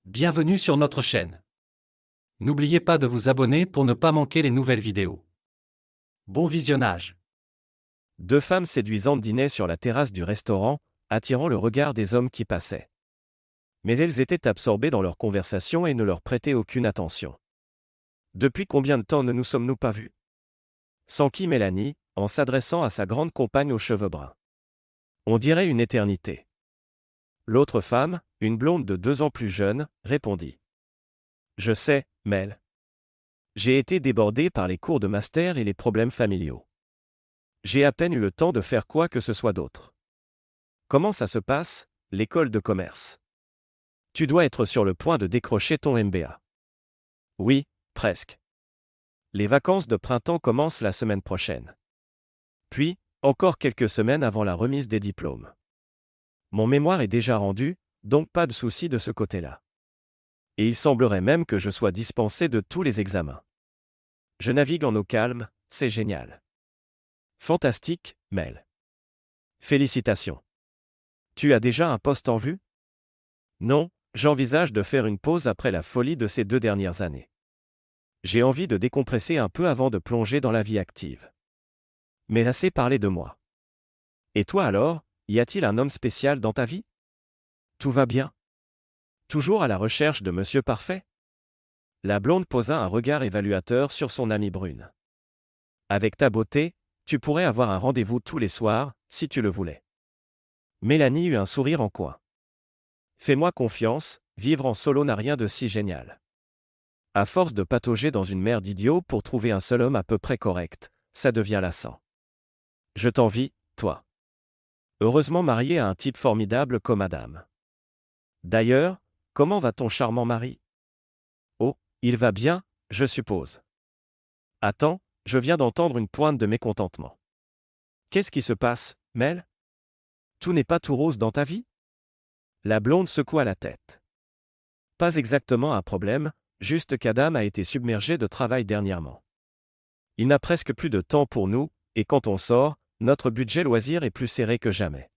Bienvenue sur notre chaîne. N'oubliez pas de vous abonner pour ne pas manquer les nouvelles vidéos. Bon visionnage. Deux femmes séduisantes dînaient sur la terrasse du restaurant, attirant le regard des hommes qui passaient. Mais elles étaient absorbées dans leur conversation et ne leur prêtaient aucune attention. Depuis combien de temps ne nous sommes-nous pas vus? S'enquit Mélanie, en s'adressant à sa grande compagne aux cheveux bruns. On dirait une éternité. L'autre femme, une blonde de 2 ans plus jeune, répondit. Je sais, Mel. J'ai été débordée par les cours de master et les problèmes familiaux. J'ai à peine eu le temps de faire quoi que ce soit d'autre. Comment ça se passe, l'école de commerce? Tu dois être sur le point de décrocher ton MBA. Oui, presque. Les vacances de printemps commencent la semaine prochaine. Puis, encore quelques semaines avant la remise des diplômes. Mon mémoire est déjà rendu, donc pas de souci de ce côté-là. Et il semblerait même que je sois dispensé de tous les examens. Je navigue en eau calme, c'est génial. Fantastique, Mel. Félicitations. Tu as déjà un poste en vue? Non, j'envisage de faire une pause après la folie de ces 2 dernières années. J'ai envie de décompresser un peu avant de plonger dans la vie active. Mais assez parlé de moi. Et toi alors, y a-t-il un homme spécial dans ta vie? Tout va bien? Toujours à la recherche de Monsieur Parfait? La blonde posa un regard évaluateur sur son amie brune. Avec ta beauté, tu pourrais avoir un rendez-vous tous les soirs, si tu le voulais. Mélanie eut un sourire en coin. Fais-moi confiance, vivre en solo n'a rien de si génial. À force de patauger dans une mer d'idiots pour trouver un seul homme à peu près correct, ça devient lassant. Je t'envie, toi. Heureusement marié à un type formidable comme Adam. D'ailleurs, comment va ton charmant mari? Oh, il va bien, je suppose. Attends, je viens d'entendre une pointe de mécontentement. Qu'est-ce qui se passe, Mel? Tout n'est pas tout rose dans ta vie? La blonde secoua la tête. Pas exactement un problème, juste qu'Adam a été submergé de travail dernièrement. Il n'a presque plus de temps pour nous, et quand on sort, notre budget loisir est plus serré que jamais.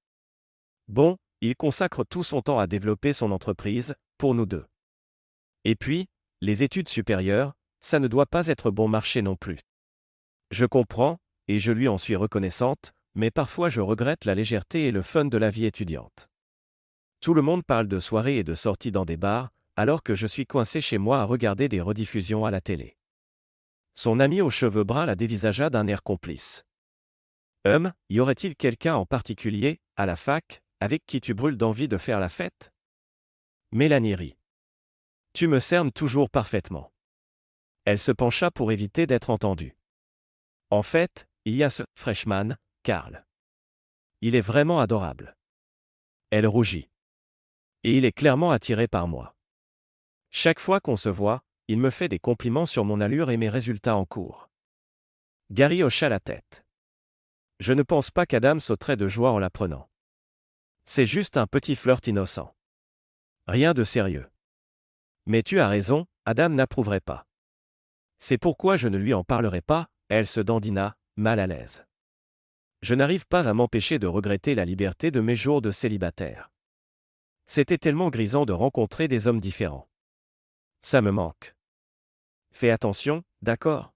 Bon, il consacre tout son temps à développer son entreprise, pour nous deux. Et puis, les études supérieures, ça ne doit pas être bon marché non plus. Je comprends, et je lui en suis reconnaissante, mais parfois je regrette la légèreté et le fun de la vie étudiante. Tout le monde parle de soirées et de sorties dans des bars, alors que je suis coincé chez moi à regarder des rediffusions à la télé. Son ami aux cheveux bruns la dévisagea d'un air complice. Y aurait-il quelqu'un en particulier, à la fac, avec qui tu brûles d'envie de faire la fête? Mélanie rit. Tu me cernes toujours parfaitement. Elle se pencha pour éviter d'être entendue. En fait, il y a ce freshman, Carl. Il est vraiment adorable. Elle rougit. Et il est clairement attiré par moi. Chaque fois qu'on se voit, il me fait des compliments sur mon allure et mes résultats en cours. Gary hocha la tête. Je ne pense pas qu'Adam sauterait de joie en l'apprenant. C'est juste un petit flirt innocent. Rien de sérieux. Mais tu as raison, Adam n'approuverait pas. C'est pourquoi je ne lui en parlerai pas, elle se dandina, mal à l'aise. Je n'arrive pas à m'empêcher de regretter la liberté de mes jours de célibataire. C'était tellement grisant de rencontrer des hommes différents. Ça me manque. Fais attention, d'accord?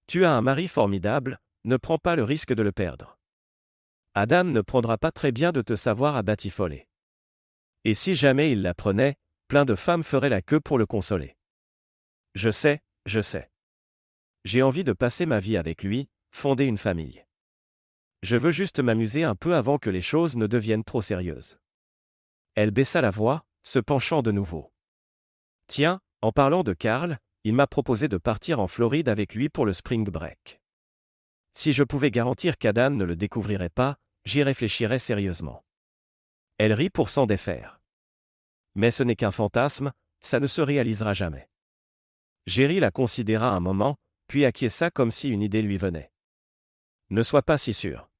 Tu as un mari formidable, ne prends pas le risque de le perdre. Adam ne prendra pas très bien de te savoir à batifoler. Et si jamais il l'apprenait, plein de femmes feraient la queue pour le consoler. Je sais, je sais. J'ai envie de passer ma vie avec lui, fonder une famille. Je veux juste m'amuser un peu avant que les choses ne deviennent trop sérieuses. Elle baissa la voix, se penchant de nouveau. Tiens, en parlant de Carl, il m'a proposé de partir en Floride avec lui pour le spring break. Si je pouvais garantir qu'Adam ne le découvrirait pas, j'y réfléchirais sérieusement. Elle rit pour s'en défaire. Mais ce n'est qu'un fantasme, ça ne se réalisera jamais. Jerry la considéra un moment, puis acquiesça comme si une idée lui venait. Ne sois pas si sûr.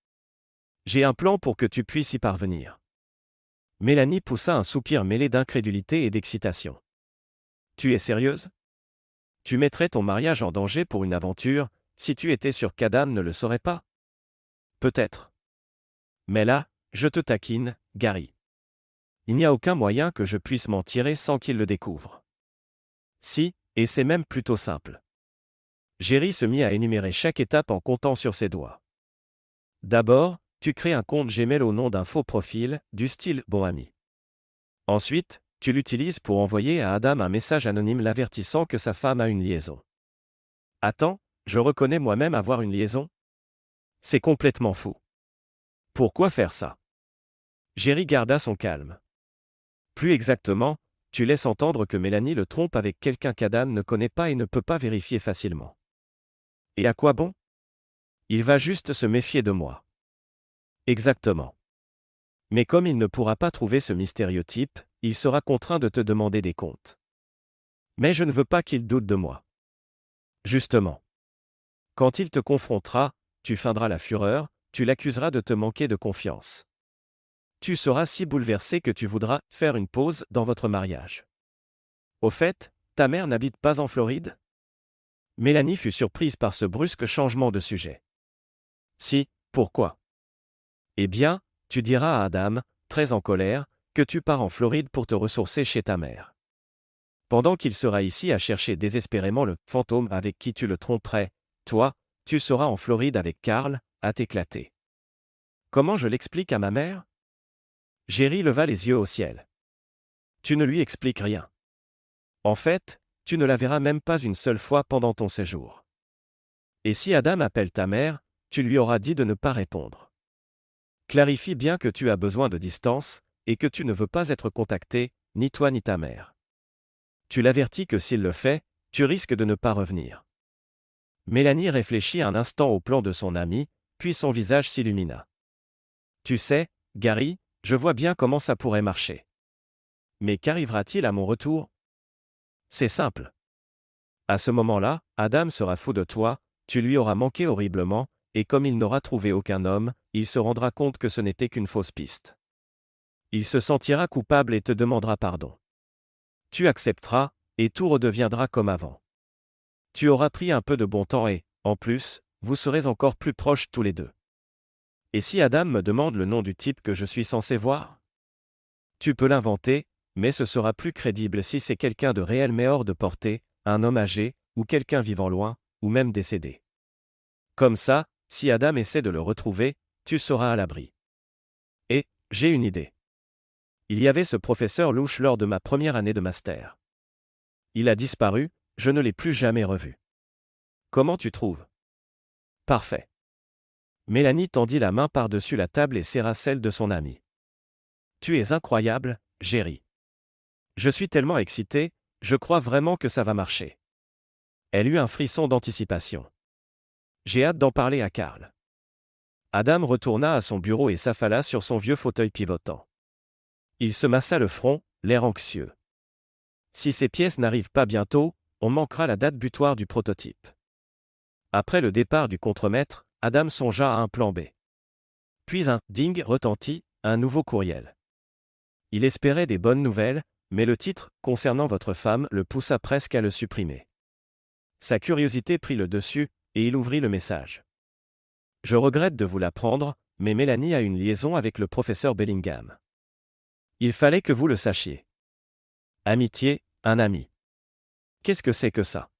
J'ai un plan pour que tu puisses y parvenir. Mélanie poussa un soupir mêlé d'incrédulité et d'excitation. Tu es sérieuse? Tu mettrais ton mariage en danger pour une aventure, si tu étais sûr qu'Adam ne le saurait pas? Peut-être. Mais là, je te taquine, Gary. Il n'y a aucun moyen que je puisse m'en tirer sans qu'il le découvre. Si, et c'est même plutôt simple. Jerry se mit à énumérer chaque étape en comptant sur ses doigts. D'abord, tu crées un compte Gmail au nom d'un faux profil, du style « bon ami ». Ensuite, tu l'utilises pour envoyer à Adam un message anonyme l'avertissant que sa femme a une liaison. Attends, je reconnais moi-même avoir une liaison? C'est complètement fou. Pourquoi faire ça? Jerry garda son calme. Plus exactement, tu laisses entendre que Mélanie le trompe avec quelqu'un qu'Adam ne connaît pas et ne peut pas vérifier facilement. Et à quoi bon? Il va juste se méfier de moi. Exactement. Mais comme il ne pourra pas trouver ce mystérieux type, il sera contraint de te demander des comptes. Mais je ne veux pas qu'il doute de moi. Justement. Quand il te confrontera, tu feindras la fureur, tu l'accuseras de te manquer de confiance. Tu seras si bouleversé que tu voudras faire une pause dans votre mariage. Au fait, ta mère n'habite pas en Floride? Mélanie fut surprise par ce brusque changement de sujet. Si, pourquoi? Eh bien, tu diras à Adam, très en colère, que tu pars en Floride pour te ressourcer chez ta mère. Pendant qu'il sera ici à chercher désespérément le fantôme avec qui tu le tromperais, toi, tu seras en Floride avec Carl, à t'éclater. Comment je l'explique à ma mère? Jerry leva les yeux au ciel. Tu ne lui expliques rien. En fait, tu ne la verras même pas une seule fois pendant ton séjour. Et si Adam appelle ta mère, tu lui auras dit de ne pas répondre. Clarifie bien que tu as besoin de distance, et que tu ne veux pas être contacté, ni toi ni ta mère. Tu l'avertis que s'il le fait, tu risques de ne pas revenir. Mélanie réfléchit un instant au plan de son ami, puis son visage s'illumina. Tu sais, Gary, je vois bien comment ça pourrait marcher. Mais qu'arrivera-t-il à mon retour? C'est simple. À ce moment-là, Adam sera fou de toi, tu lui auras manqué horriblement, et comme il n'aura trouvé aucun homme, il se rendra compte que ce n'était qu'une fausse piste. Il se sentira coupable et te demandera pardon. Tu accepteras, et tout redeviendra comme avant. Tu auras pris un peu de bon temps et, en plus, vous serez encore plus proches tous les deux. Et si Adam me demande le nom du type que je suis censé voir? Tu peux l'inventer, mais ce sera plus crédible si c'est quelqu'un de réel mais hors de portée, un homme âgé, ou quelqu'un vivant loin, ou même décédé. Comme ça, si Adam essaie de le retrouver, tu seras à l'abri. Et, j'ai une idée. Il y avait ce professeur louche lors de ma première année de master. Il a disparu, je ne l'ai plus jamais revu. Comment tu trouves? Parfait. Mélanie tendit la main par-dessus la table et serra celle de son ami. Tu es incroyable, Jerry. Je suis tellement excité, je crois vraiment que ça va marcher. Elle eut un frisson d'anticipation. J'ai hâte d'en parler à Carl. Adam retourna à son bureau et s'affala sur son vieux fauteuil pivotant. Il se massa le front, l'air anxieux. Si ces pièces n'arrivent pas bientôt, on manquera la date butoir du prototype. Après le départ du contremaître, Adam songea à un plan B. Puis un « ding » retentit, un nouveau courriel. Il espérait des bonnes nouvelles, mais le titre, concernant votre femme, le poussa presque à le supprimer. Sa curiosité prit le dessus, et il ouvrit le message. Je regrette de vous l'apprendre, mais Mélanie a une liaison avec le professeur Bellingham. Il fallait que vous le sachiez. Amitié, un ami. Qu'est-ce que c'est que ça?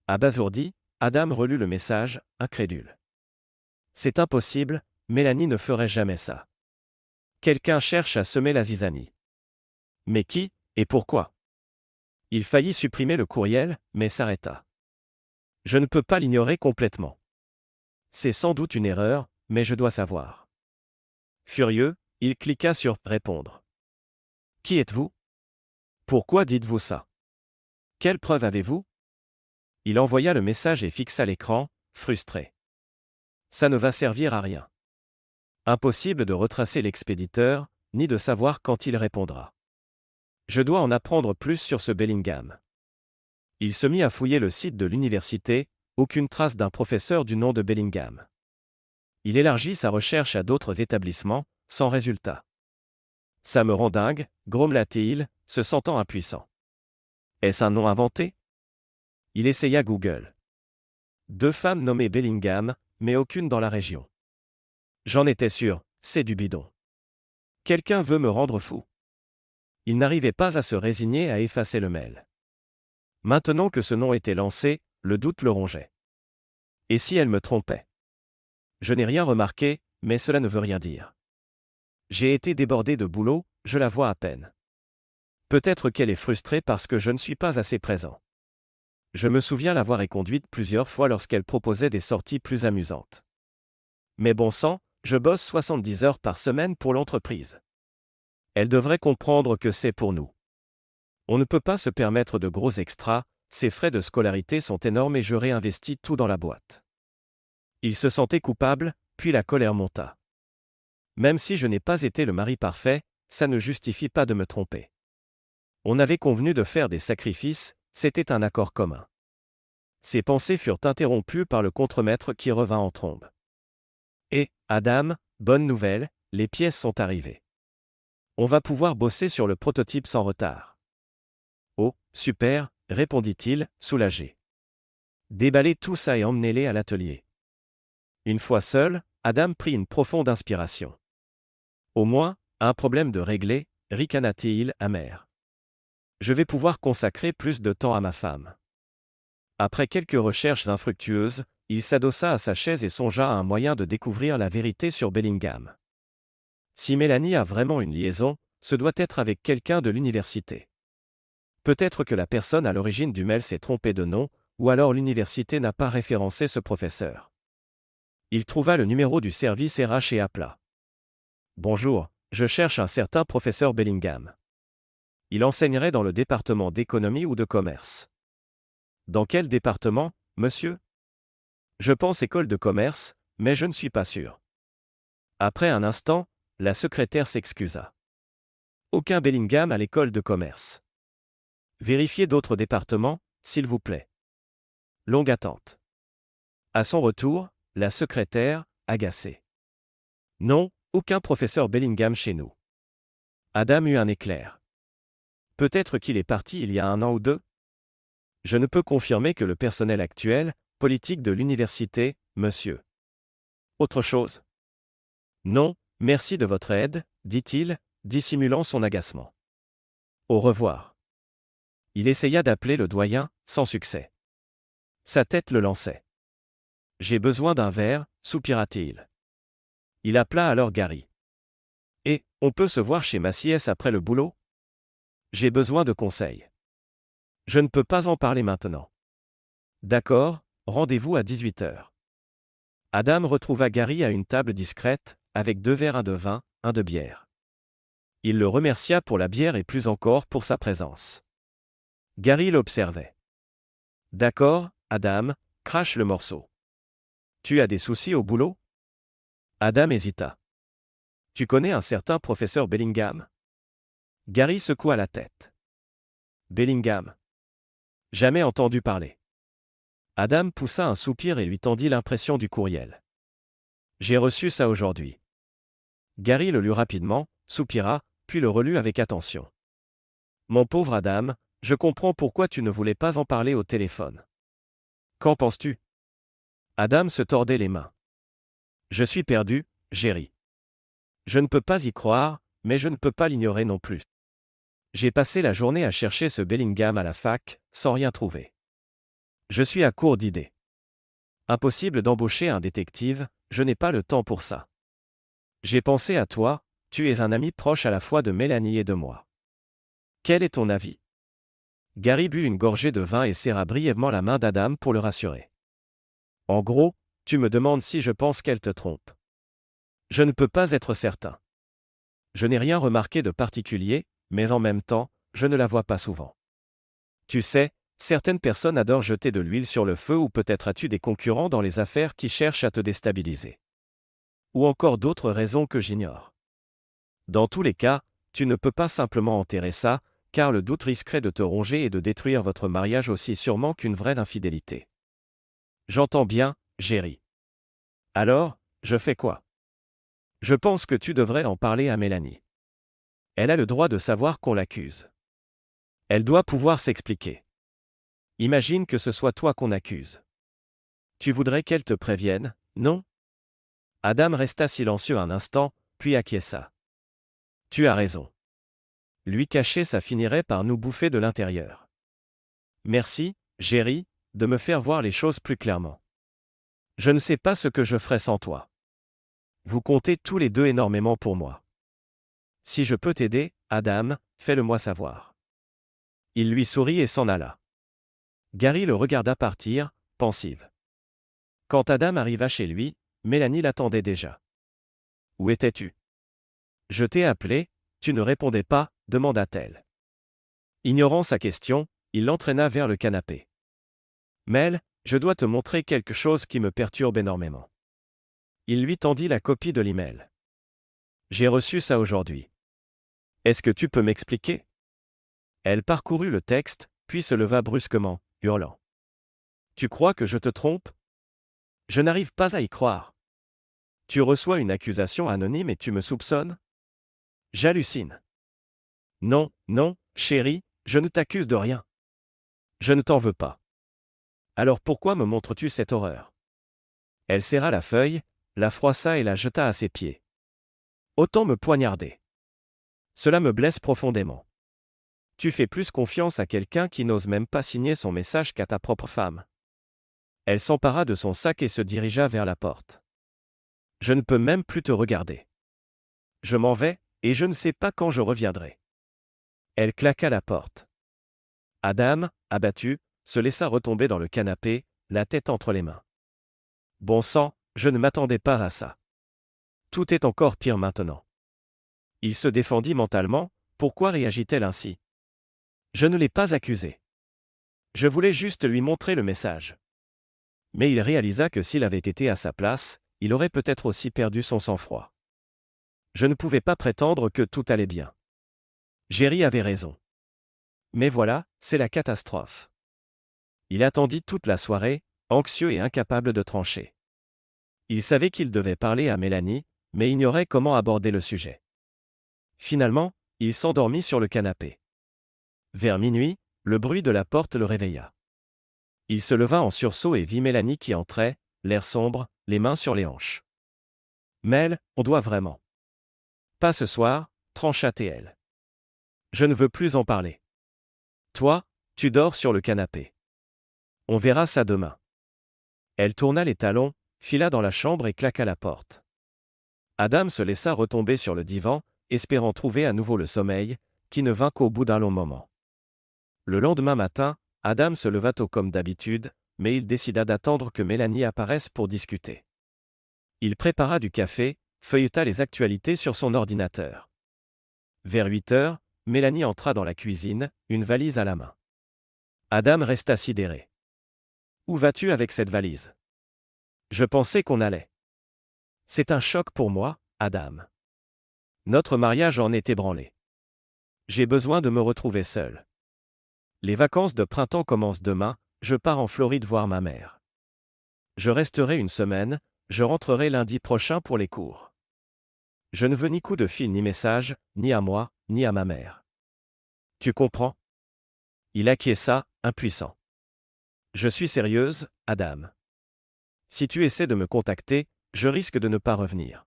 Abasourdi, Adam relut le message, incrédule. C'est impossible, Mélanie ne ferait jamais ça. Quelqu'un cherche à semer la zizanie. Mais qui, et pourquoi? Il faillit supprimer le courriel, mais s'arrêta. Je ne peux pas l'ignorer complètement. C'est sans doute une erreur, mais je dois savoir. Furieux, il cliqua sur « Répondre ». Qui êtes-vous? Pourquoi dites-vous ça? Quelle preuve avez-vous? Il envoya le message et fixa l'écran, frustré. Ça ne va servir à rien. Impossible de retracer l'expéditeur, ni de savoir quand il répondra. Je dois en apprendre plus sur ce Bellingham. Il se mit à fouiller le site de l'université, aucune trace d'un professeur du nom de Bellingham. Il élargit sa recherche à d'autres établissements, sans résultat. Ça me rend dingue, grommela-t-il, se sentant impuissant. Est-ce un nom inventé? Il essaya Google. 2 femmes nommées Bellingham, mais aucune dans la région. J'en étais sûr, c'est du bidon. Quelqu'un veut me rendre fou. Il n'arrivait pas à se résigner à effacer le mail. Maintenant que ce nom était lancé, le doute le rongeait. Et si elle me trompait? Je n'ai rien remarqué, mais cela ne veut rien dire. J'ai été débordé de boulot, je la vois à peine. Peut-être qu'elle est frustrée parce que je ne suis pas assez présent. Je me souviens l'avoir éconduite plusieurs fois lorsqu'elle proposait des sorties plus amusantes. Mais bon sang, je bosse 70 heures par semaine pour l'entreprise. Elle devrait comprendre que c'est pour nous. On ne peut pas se permettre de gros extras, ses frais de scolarité sont énormes et je réinvestis tout dans la boîte. Il se sentait coupable, puis la colère monta. Même si je n'ai pas été le mari parfait, ça ne justifie pas de me tromper. On avait convenu de faire des sacrifices, c'était un accord commun. Ses pensées furent interrompues par le contremaître qui revint en trombe. Et, Adam, bonne nouvelle, les pièces sont arrivées. On va pouvoir bosser sur le prototype sans retard. Oh, super, répondit-il, soulagé. Déballez tout ça et emmenez-les à l'atelier. Une fois seul, Adam prit une profonde inspiration. Au moins, un problème de régler, ricana-t-il amer. Je vais pouvoir consacrer plus de temps à ma femme. Après quelques recherches infructueuses, il s'adossa à sa chaise et songea à un moyen de découvrir la vérité sur Bellingham. Si Mélanie a vraiment une liaison, ce doit être avec quelqu'un de l'université. Peut-être que la personne à l'origine du mail s'est trompée de nom, ou alors l'université n'a pas référencé ce professeur. Il trouva le numéro du service RH et appela. Bonjour, je cherche un certain professeur Bellingham. Il enseignerait dans le département d'économie ou de commerce. Dans quel département, monsieur? Je pense école de commerce, mais je ne suis pas sûr. Après un instant, la secrétaire s'excusa. Aucun Bellingham à l'école de commerce. Vérifiez d'autres départements, s'il vous plaît. Longue attente. À son retour, la secrétaire, agacée. Non, aucun professeur Bellingham chez nous. Adam eut un éclair. Peut-être qu'il est parti il y a 1 an ou 2? Je ne peux confirmer que le personnel actuel, politique de l'université, monsieur. Autre chose? Non, merci de votre aide, dit-il, dissimulant son agacement. Au revoir. Il essaya d'appeler le doyen, sans succès. Sa tête le lançait. J'ai besoin d'un verre, soupira-t-il. Il appela alors Gary. Et, on peut se voir chez Massiès après le boulot? J'ai besoin de conseils. Je ne peux pas en parler maintenant. D'accord, rendez-vous à 18h. Adam retrouva Gary à une table discrète, avec 2 verres, un de vin, un de bière. Il le remercia pour la bière et plus encore pour sa présence. Gary l'observait. D'accord, Adam, crache le morceau. Tu as des soucis au boulot? Adam hésita. Tu connais un certain professeur Bellingham? Gary secoua la tête. Bellingham. Jamais entendu parler. Adam poussa un soupir et lui tendit l'impression du courriel. J'ai reçu ça aujourd'hui. Gary le lut rapidement, soupira, puis le relut avec attention. Mon pauvre Adam, je comprends pourquoi tu ne voulais pas en parler au téléphone. Qu'en penses-tu? Adam se tordait les mains. Je suis perdu, Jerry. Je ne peux pas y croire, mais je ne peux pas l'ignorer non plus. J'ai passé la journée à chercher ce Bellingham à la fac, sans rien trouver. Je suis à court d'idées. Impossible d'embaucher un détective, je n'ai pas le temps pour ça. J'ai pensé à toi, tu es un ami proche à la fois de Mélanie et de moi. Quel est ton avis? Gary but une gorgée de vin et serra brièvement la main d'Adam pour le rassurer. En gros, tu me demandes si je pense qu'elle te trompe. Je ne peux pas être certain. Je n'ai rien remarqué de particulier, mais en même temps, je ne la vois pas souvent. Tu sais, certaines personnes adorent jeter de l'huile sur le feu ou peut-être as-tu des concurrents dans les affaires qui cherchent à te déstabiliser. Ou encore d'autres raisons que j'ignore. Dans tous les cas, tu ne peux pas simplement enterrer ça, car le doute risquerait de te ronger et de détruire votre mariage aussi sûrement qu'une vraie infidélité. J'entends bien, Jerry. Alors, je fais quoi? Je pense que tu devrais en parler à Mélanie. Elle a le droit de savoir qu'on l'accuse. Elle doit pouvoir s'expliquer. Imagine que ce soit toi qu'on accuse. Tu voudrais qu'elle te prévienne, non? Adam resta silencieux un instant, puis acquiesça. Tu as raison. Lui cacher ça finirait par nous bouffer de l'intérieur. Merci, Jerry, de me faire voir les choses plus clairement. Je ne sais pas ce que je ferais sans toi. Vous comptez tous les deux énormément pour moi. Si je peux t'aider, Adam, fais-le-moi savoir. Il lui sourit et s'en alla. Gary le regarda partir, pensive. Quand Adam arriva chez lui, Mélanie l'attendait déjà. Où étais-tu? Je t'ai appelé, tu ne répondais pas, demanda-t-elle. Ignorant sa question, il l'entraîna vers le canapé. Mel, je dois te montrer quelque chose qui me perturbe énormément. Il lui tendit la copie de l'email. J'ai reçu ça aujourd'hui. Est-ce que tu peux m'expliquer? Elle parcourut le texte, puis se leva brusquement, hurlant. Tu crois que je te trompe? Je n'arrive pas à y croire. Tu reçois une accusation anonyme et tu me soupçonnes? J'hallucine. Non, non, chérie, je ne t'accuse de rien. Je ne t'en veux pas. Alors pourquoi me montres-tu cette horreur? Elle serra la feuille, la froissa et la jeta à ses pieds. Autant me poignarder. Cela me blesse profondément. Tu fais plus confiance à quelqu'un qui n'ose même pas signer son message qu'à ta propre femme. Elle s'empara de son sac et se dirigea vers la porte. Je ne peux même plus te regarder. Je m'en vais, et je ne sais pas quand je reviendrai. Elle claqua la porte. Adam, abattu, se laissa retomber dans le canapé, la tête entre les mains. Bon sang, je ne m'attendais pas à ça. Tout est encore pire maintenant. Il se défendit mentalement, pourquoi réagit-elle ainsi? Je ne l'ai pas accusée. Je voulais juste lui montrer le message. Mais il réalisa que s'il avait été à sa place, il aurait peut-être aussi perdu son sang-froid. Je ne pouvais pas prétendre que tout allait bien. Jerry avait raison. Mais voilà, c'est la catastrophe. Il attendit toute la soirée, anxieux et incapable de trancher. Il savait qu'il devait parler à Mélanie, mais ignorait comment aborder le sujet. Finalement, il s'endormit sur le canapé. Vers minuit, le bruit de la porte le réveilla. Il se leva en sursaut et vit Mélanie qui entrait, l'air sombre, les mains sur les hanches. Mel, on doit vraiment. Pas ce soir, trancha-t-elle. Je ne veux plus en parler. Toi, tu dors sur le canapé. On verra ça demain. Elle tourna les talons, fila dans la chambre et claqua la porte. Adam se laissa retomber sur le divan, espérant trouver à nouveau le sommeil, qui ne vint qu'au bout d'un long moment. Le lendemain matin, Adam se leva tôt comme d'habitude, mais il décida d'attendre que Mélanie apparaisse pour discuter. Il prépara du café, feuilleta les actualités sur son ordinateur. Vers 8 heures, Mélanie entra dans la cuisine, une valise à la main. Adam resta sidéré. Où vas-tu avec cette valise? Je pensais qu'on allait. C'est un choc pour moi, Adam. Notre mariage en est ébranlé. J'ai besoin de me retrouver seul. Les vacances de printemps commencent demain, je pars en Floride voir ma mère. Je resterai une semaine, je rentrerai lundi prochain pour les cours. Je ne veux ni coup de fil ni message, ni à moi, ni à ma mère. Tu comprends? Il acquiesça, impuissant. Je suis sérieuse, Adam. Si tu essaies de me contacter, je risque de ne pas revenir.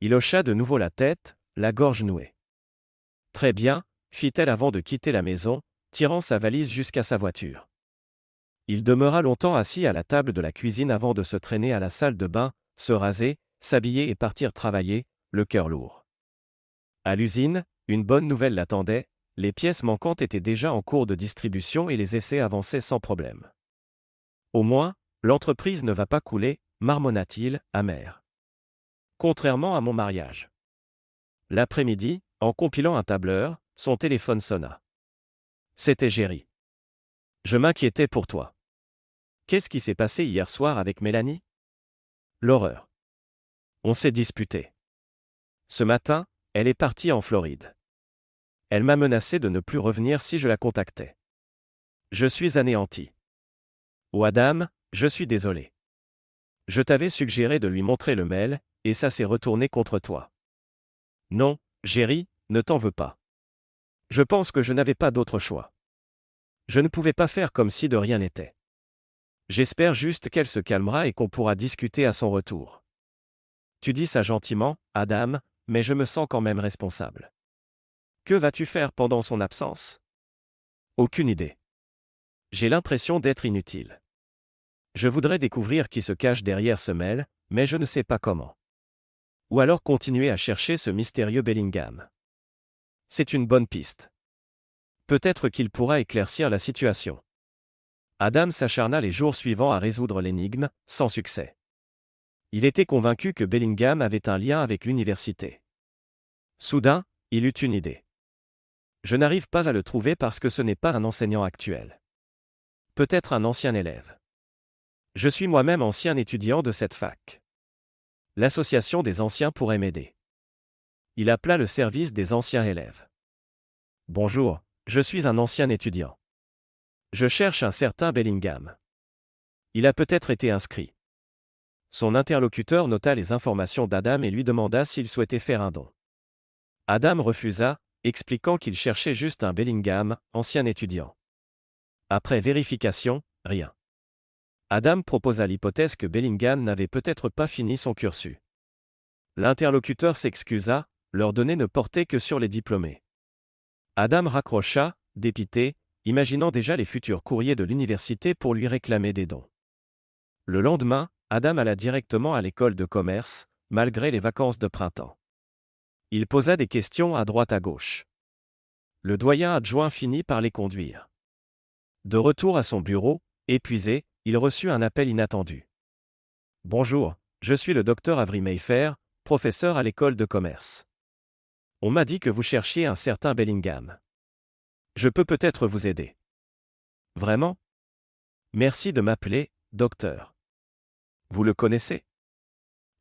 Il hocha de nouveau la tête, la gorge nouée. Très bien, fit-elle avant de quitter la maison, tirant sa valise jusqu'à sa voiture. Il demeura longtemps assis à la table de la cuisine avant de se traîner à la salle de bain, se raser, s'habiller et partir travailler, le cœur lourd. À l'usine, une bonne nouvelle l'attendait, les pièces manquantes étaient déjà en cours de distribution et les essais avançaient sans problème. Au moins, l'entreprise ne va pas couler, marmonna-t-il, amer. Contrairement à mon mariage. L'après-midi, en compilant un tableur, son téléphone sonna. C'était Jerry. Je m'inquiétais pour toi. Qu'est-ce qui s'est passé hier soir avec Mélanie? L'horreur. On s'est disputé. Ce matin, elle est partie en Floride. Elle m'a menacé de ne plus revenir si je la contactais. Je suis anéanti. Oh Adam, je suis désolé. Je t'avais suggéré de lui montrer le mail, et ça s'est retourné contre toi. Non, Jerry, ne t'en veux pas. Je pense que je n'avais pas d'autre choix. Je ne pouvais pas faire comme si de rien n'était. J'espère juste qu'elle se calmera et qu'on pourra discuter à son retour. Tu dis ça gentiment, Adam, mais je me sens quand même responsable. Que vas-tu faire pendant son absence? Aucune idée. J'ai l'impression d'être inutile. Je voudrais découvrir qui se cache derrière ce mail, mais je ne sais pas comment. Ou alors continuer à chercher ce mystérieux Bellingham. C'est une bonne piste. Peut-être qu'il pourra éclaircir la situation. Adam s'acharna les jours suivants à résoudre l'énigme, sans succès. Il était convaincu que Bellingham avait un lien avec l'université. Soudain, il eut une idée. Je n'arrive pas à le trouver parce que ce n'est pas un enseignant actuel. Peut-être un ancien élève. Je suis moi-même ancien étudiant de cette fac. L'association des anciens pourrait m'aider. Il appela le service des anciens élèves. Bonjour, je suis un ancien étudiant. Je cherche un certain Bellingham. Il a peut-être été inscrit. Son interlocuteur nota les informations d'Adam et lui demanda s'il souhaitait faire un don. Adam refusa, expliquant qu'il cherchait juste un Bellingham, ancien étudiant. Après vérification, rien. Adam proposa l'hypothèse que Bellingham n'avait peut-être pas fini son cursus. L'interlocuteur s'excusa, leurs données ne portaient que sur les diplômés. Adam raccrocha, dépité, imaginant déjà les futurs courriers de l'université pour lui réclamer des dons. Le lendemain, Adam alla directement à l'école de commerce, malgré les vacances de printemps. Il posa des questions à droite à gauche. Le doyen adjoint finit par les conduire. De retour à son bureau, épuisé, il reçut un appel inattendu. « Bonjour, je suis le docteur Avery Mayfair, professeur à l'école de commerce. On m'a dit que vous cherchiez un certain Bellingham. Je peux peut-être vous aider. » « Vraiment? Merci de m'appeler, docteur. Vous le connaissez?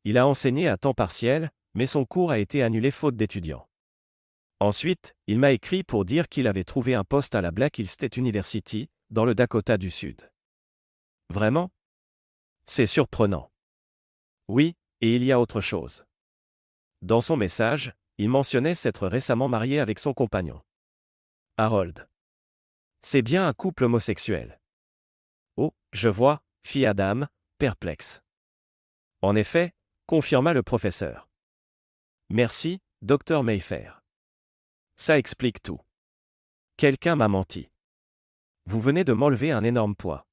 Il a enseigné à temps partiel, mais son cours a été annulé faute d'étudiants. Ensuite, il m'a écrit pour dire qu'il avait trouvé un poste à la Black Hill State University, dans le Dakota du Sud. Vraiment? C'est surprenant. Oui, et il y a autre chose. Dans son message, il mentionnait s'être récemment marié avec son compagnon. Harold. C'est bien un couple homosexuel. Oh, je vois, fit Adam, perplexe. En effet, confirma le professeur. Merci, docteur Mayfair. Ça explique tout. Quelqu'un m'a menti. Vous venez de m'enlever un énorme poids.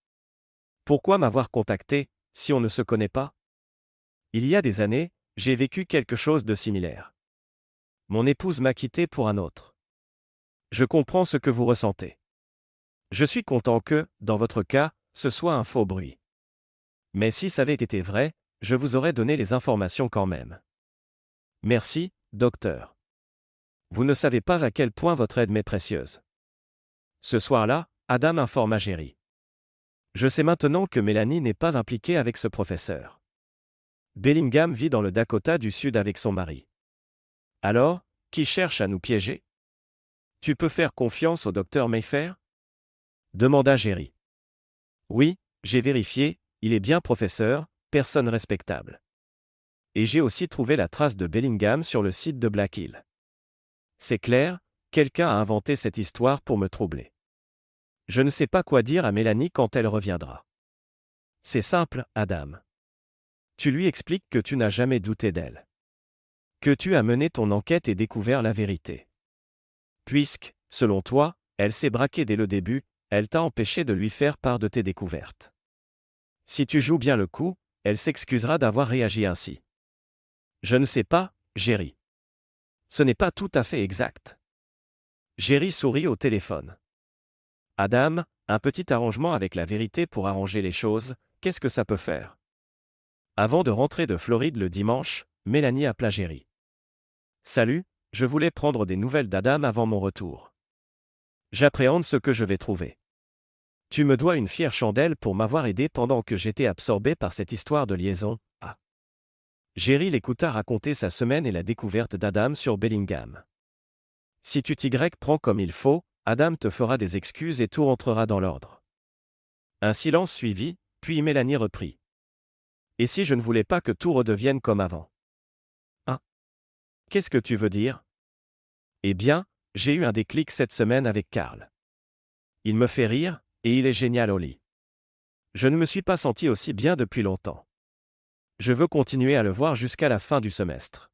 Pourquoi m'avoir contacté, si on ne se connaît pas? Il y a des années, j'ai vécu quelque chose de similaire. Mon épouse m'a quitté pour un autre. Je comprends ce que vous ressentez. Je suis content que, dans votre cas, ce soit un faux bruit. Mais si ça avait été vrai, je vous aurais donné les informations quand même. Merci, docteur. Vous ne savez pas à quel point votre aide m'est précieuse. Ce soir-là, Adam informa Jerry. Je sais maintenant que Mélanie n'est pas impliquée avec ce professeur. Bellingham vit dans le Dakota du Sud avec son mari. Alors, qui cherche à nous piéger? Tu peux faire confiance au docteur Mayfair? Demanda Jerry. Oui, j'ai vérifié, il est bien professeur, personne respectable. Et j'ai aussi trouvé la trace de Bellingham sur le site de Black Hill. C'est clair, quelqu'un a inventé cette histoire pour me troubler. Je ne sais pas quoi dire à Mélanie quand elle reviendra. C'est simple, Adam. Tu lui expliques que tu n'as jamais douté d'elle. Que tu as mené ton enquête et découvert la vérité. Puisque, selon toi, elle s'est braquée dès le début, elle t'a empêché de lui faire part de tes découvertes. Si tu joues bien le coup, elle s'excusera d'avoir réagi ainsi. Je ne sais pas, Jerry. Ce n'est pas tout à fait exact. Jerry sourit au téléphone. Adam, un petit arrangement avec la vérité pour arranger les choses, qu'est-ce que ça peut faire? Avant de rentrer de Floride le dimanche, Mélanie appela Jerry. Salut, je voulais prendre des nouvelles d'Adam avant mon retour. J'appréhende ce que je vais trouver. Tu me dois une fière chandelle pour m'avoir aidé pendant que j'étais absorbé par cette histoire de liaison. Ah. Jerry l'écouta raconter sa semaine et la découverte d'Adam sur Bellingham. Si tu t'y prends comme il faut, Adam te fera des excuses et tout rentrera dans l'ordre. Un silence suivit, puis Mélanie reprit. Et si je ne voulais pas que tout redevienne comme avant? Ah. Qu'est-ce que tu veux dire? Eh bien, j'ai eu un déclic cette semaine avec Carl. Il me fait rire, et il est génial au lit. Je ne me suis pas senti aussi bien depuis longtemps. Je veux continuer à le voir jusqu'à la fin du semestre.